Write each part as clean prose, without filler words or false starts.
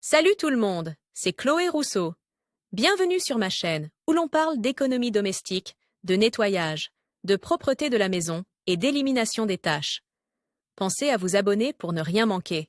Salut tout le monde, c'est Chloé Rousseau. Bienvenue sur ma chaîne où l'on parle d'économie domestique, de nettoyage, de propreté de la maison et d'élimination des tâches. Pensez à vous abonner pour ne rien manquer.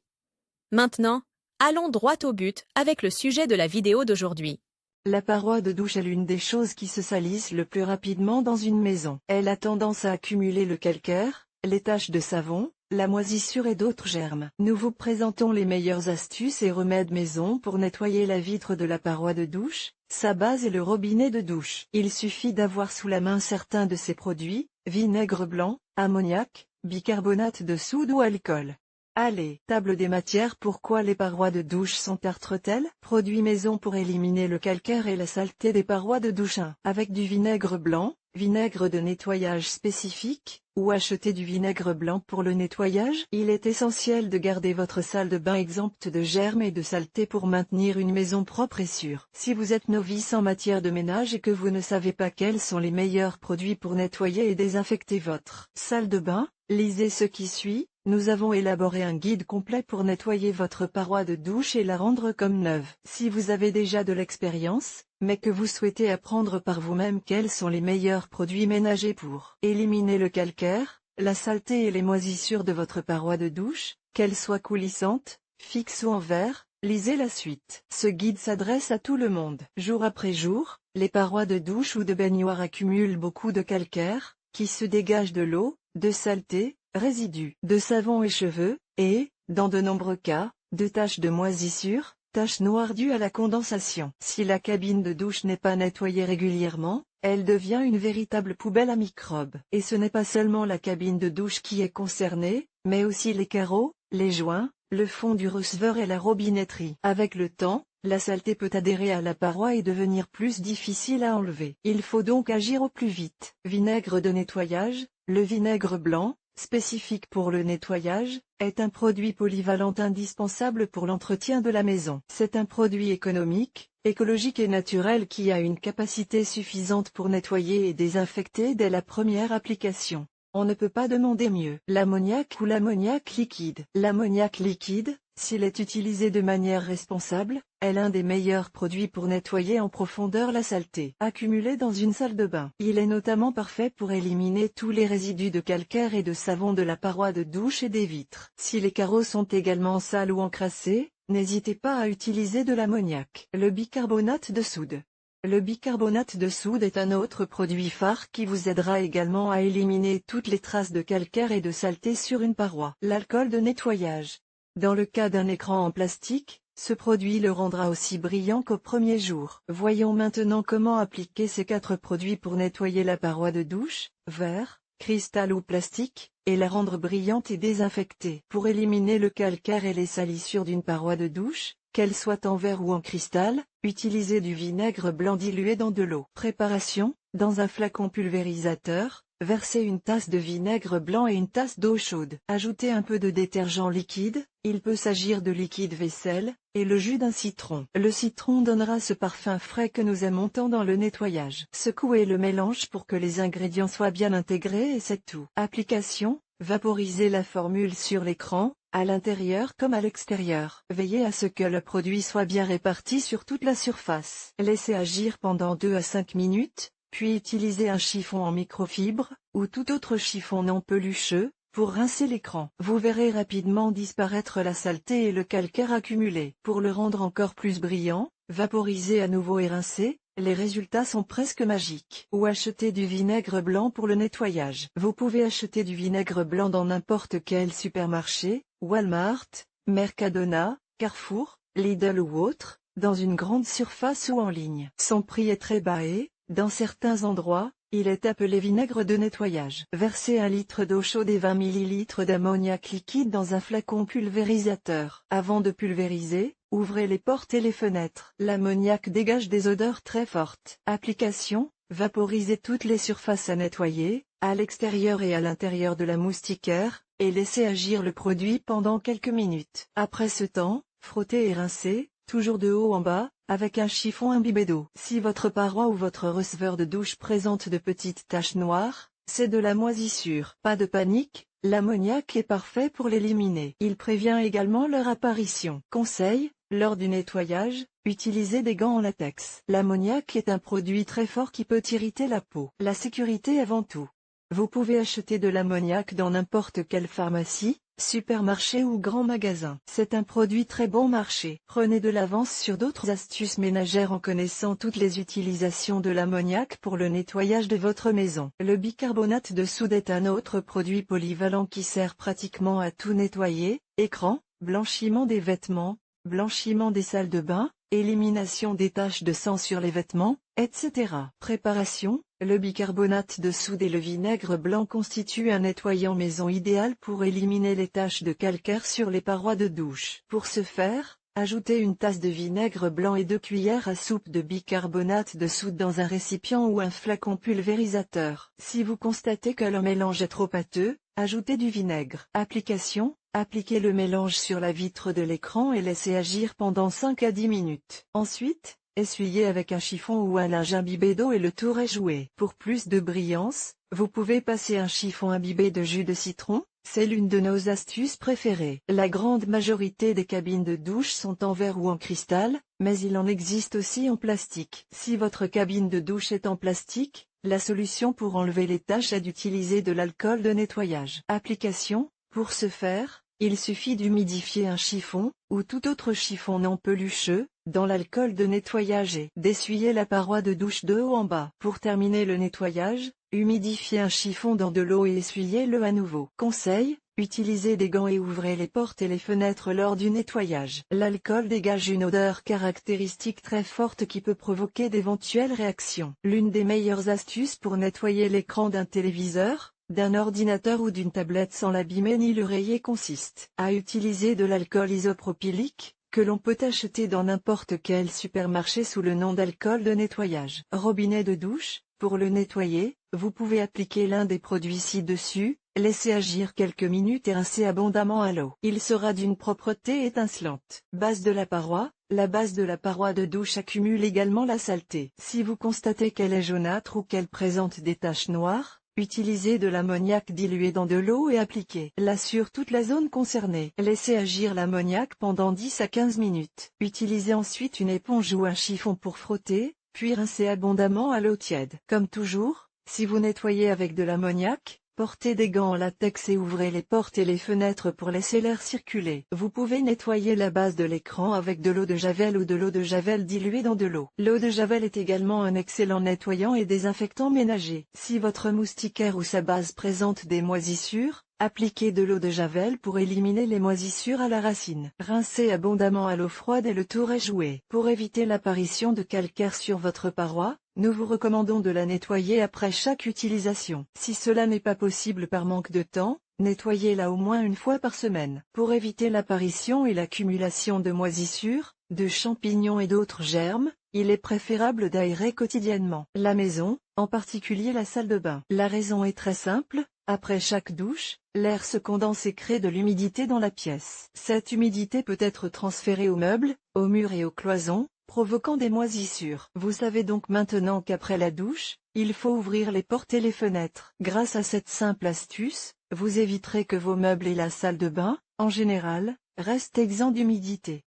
Maintenant, allons droit au but avec le sujet de la vidéo d'aujourd'hui. La paroi de douche est l'une des choses qui se salissent le plus rapidement dans une maison. Elle a tendance à accumuler le calcaire, les taches de savon, la moisissure et d'autres germes. Nous vous présentons les meilleures astuces et remèdes maison pour nettoyer la vitre de la paroi de douche, sa base et le robinet de douche. Il suffit d'avoir sous la main certains de ces produits: vinaigre blanc, ammoniac, bicarbonate de soude ou alcool. Allez, table des matières. Pourquoi les parois de douche sont tartres-elles? Produits maison pour éliminer le calcaire et la saleté des parois de douche. 1. Avec du vinaigre blanc, vinaigre de nettoyage spécifique, ou acheter du vinaigre blanc pour le nettoyage. Il est essentiel de garder votre salle de bain exempte de germes et de saleté pour maintenir une maison propre et sûre. Si vous êtes novice en matière de ménage et que vous ne savez pas quels sont les meilleurs produits pour nettoyer et désinfecter votre salle de bain, lisez ce qui suit. Nous avons élaboré un guide complet pour nettoyer votre paroi de douche et la rendre comme neuve. Si vous avez déjà de l'expérience, mais que vous souhaitez apprendre par vous-même quels sont les meilleurs produits ménagers pour éliminer le calcaire, la saleté et les moisissures de votre paroi de douche, qu'elle soit coulissante, fixe ou en verre, lisez la suite. Ce guide s'adresse à tout le monde. Jour après jour, les parois de douche ou de baignoire accumulent beaucoup de calcaire, qui se dégage de l'eau, de saleté, résidus de savon et cheveux, et, dans de nombreux cas, de taches de moisissure, taches noires dues à la condensation. Si la cabine de douche n'est pas nettoyée régulièrement, elle devient une véritable poubelle à microbes. Et ce n'est pas seulement la cabine de douche qui est concernée, mais aussi les carreaux, les joints, le fond du receveur et la robinetterie. Avec le temps, la saleté peut adhérer à la paroi et devenir plus difficile à enlever. Il faut donc agir au plus vite. Vinaigre de nettoyage. Le vinaigre blanc, spécifique pour le nettoyage, est un produit polyvalent indispensable pour l'entretien de la maison. C'est un produit économique, écologique et naturel qui a une capacité suffisante pour nettoyer et désinfecter dès la première application. On ne peut pas demander mieux. L'ammoniac ou l'ammoniac liquide. L'ammoniac liquide, s'il est utilisé de manière responsable, est l'un des meilleurs produits pour nettoyer en profondeur la saleté accumulée dans une salle de bain. Il est notamment parfait pour éliminer tous les résidus de calcaire et de savon de la paroi de douche et des vitres. Si les carreaux sont également sales ou encrassés, n'hésitez pas à utiliser de l'ammoniac. Le bicarbonate de soude. Le bicarbonate de soude est un autre produit phare qui vous aidera également à éliminer toutes les traces de calcaire et de saleté sur une paroi. L'alcool de nettoyage. Dans le cas d'un écran en plastique, ce produit le rendra aussi brillant qu'au premier jour. Voyons maintenant comment appliquer ces 4 produits pour nettoyer la paroi de douche, verre, cristal ou plastique, et la rendre brillante et désinfectée. Pour éliminer le calcaire et les salissures d'une paroi de douche, qu'elle soit en verre ou en cristal, utilisez du vinaigre blanc dilué dans de l'eau. Préparation: dans un flacon pulvérisateur, versez une tasse de vinaigre blanc et une tasse d'eau chaude. Ajoutez un peu de détergent liquide, il peut s'agir de liquide vaisselle, et le jus d'un citron. Le citron donnera ce parfum frais que nous aimons tant dans le nettoyage. Secouez le mélange pour que les ingrédients soient bien intégrés et c'est tout. Application: vaporisez la formule sur l'écran, à l'intérieur comme à l'extérieur. Veillez à ce que le produit soit bien réparti sur toute la surface. Laissez agir pendant 2 à 5 minutes, puis utilisez un chiffon en microfibre, ou tout autre chiffon non pelucheux, pour rincer l'écran. Vous verrez rapidement disparaître la saleté et le calcaire accumulé. Pour le rendre encore plus brillant, vaporisez à nouveau et rincez. Les résultats sont presque magiques. Ou achetez du vinaigre blanc pour le nettoyage. Vous pouvez acheter du vinaigre blanc dans n'importe quel supermarché, Walmart, Mercadona, Carrefour, Lidl ou autre, dans une grande surface ou en ligne. Son prix est très bas et, dans certains endroits, il est appelé vinaigre de nettoyage. Versez 1 litre d'eau chaude et 20 ml d'ammoniac liquide dans un flacon pulvérisateur. Avant de pulvériser, ouvrez les portes et les fenêtres. L'ammoniac dégage des odeurs très fortes. Application: vaporisez toutes les surfaces à nettoyer, à l'extérieur et à l'intérieur de la moustiquaire, et laissez agir le produit pendant quelques minutes. Après ce temps, frottez et rincez, toujours de haut en bas, avec un chiffon imbibé d'eau. Si votre paroi ou votre receveur de douche présente de petites taches noires, c'est de la moisissure. Pas de panique, l'ammoniac est parfait pour l'éliminer. Il prévient également leur apparition. Conseil: Lors du nettoyage, utilisez des gants en latex. L'ammoniac est un produit très fort qui peut irriter la peau. La sécurité avant tout. Vous pouvez acheter de l'ammoniac dans n'importe quelle pharmacie, supermarché ou grand magasin. C'est un produit très bon marché. Prenez de l'avance sur d'autres astuces ménagères en connaissant toutes les utilisations de l'ammoniac pour le nettoyage de votre maison. Le bicarbonate de soude est un autre produit polyvalent qui sert pratiquement à tout nettoyer: écran, blanchiment des vêtements, blanchiment des salles de bain, élimination des taches de sang sur les vêtements, etc. Préparation: le bicarbonate de soude et le vinaigre blanc constituent un nettoyant maison idéal pour éliminer les taches de calcaire sur les parois de douche. Pour ce faire, ajoutez une tasse de vinaigre blanc et 2 cuillères à soupe de bicarbonate de soude dans un récipient ou un flacon pulvérisateur. Si vous constatez que le mélange est trop pâteux, ajoutez du vinaigre. Application: appliquez le mélange sur la vitre de l'écran et laissez agir pendant 5 à 10 minutes. Ensuite, essuyez avec un chiffon ou un linge imbibé d'eau et le tour est joué. Pour plus de brillance, vous pouvez passer un chiffon imbibé de jus de citron. C'est l'une de nos astuces préférées. La grande majorité des cabines de douche sont en verre ou en cristal, mais il en existe aussi en plastique. Si votre cabine de douche est en plastique, la solution pour enlever les taches est d'utiliser de l'alcool de nettoyage. Application: pour ce faire, il suffit d'humidifier un chiffon, ou tout autre chiffon non pelucheux, dans l'alcool de nettoyage et d'essuyer la paroi de douche de haut en bas. Pour terminer le nettoyage, humidifiez un chiffon dans de l'eau et essuyez-le à nouveau. Conseil: utilisez des gants et ouvrez les portes et les fenêtres lors du nettoyage. L'alcool dégage une odeur caractéristique très forte qui peut provoquer d'éventuelles réactions. L'une des meilleures astuces pour nettoyer l'écran d'un téléviseur, d'un ordinateur ou d'une tablette sans l'abîmer ni le rayer consiste à utiliser de l'alcool isopropylique, que l'on peut acheter dans n'importe quel supermarché sous le nom d'alcool de nettoyage. Robinet de douche: pour le nettoyer, vous pouvez appliquer l'un des produits ci-dessus, laisser agir quelques minutes et rincer abondamment à l'eau. Il sera d'une propreté étincelante. Base de la paroi: la base de la paroi de douche accumule également la saleté. Si vous constatez qu'elle est jaunâtre ou qu'elle présente des taches noires, utilisez de l'ammoniac dilué dans de l'eau et appliquez-la sur toute la zone concernée. Laissez agir l'ammoniac pendant 10 à 15 minutes. Utilisez ensuite une éponge ou un chiffon pour frotter, puis rincez abondamment à l'eau tiède. Comme toujours, si vous nettoyez avec de l'ammoniac, portez des gants en latex et ouvrez les portes et les fenêtres pour laisser l'air circuler. Vous pouvez nettoyer la base de l'écran avec de l'eau de javel ou de l'eau de javel diluée dans de l'eau. L'eau de javel est également un excellent nettoyant et désinfectant ménager. Si votre moustiquaire ou sa base présente des moisissures, appliquez de l'eau de javel pour éliminer les moisissures à la racine. Rincez abondamment à l'eau froide et le tour est joué. Pour éviter l'apparition de calcaire sur votre paroi, nous vous recommandons de la nettoyer après chaque utilisation. Si cela n'est pas possible par manque de temps, nettoyez-la au moins une fois par semaine. Pour éviter l'apparition et l'accumulation de moisissures, de champignons et d'autres germes, il est préférable d'aérer quotidiennement la maison, en particulier la salle de bain. La raison est très simple: après chaque douche, l'air se condense et crée de l'humidité dans la pièce. Cette humidité peut être transférée aux meubles, aux murs et aux cloisons, provoquant des moisissures. Vous savez donc maintenant qu'après la douche, il faut ouvrir les portes et les fenêtres. Grâce à cette simple astuce, vous éviterez que vos meubles et la salle de bain, en général, restent exempts d'humidité.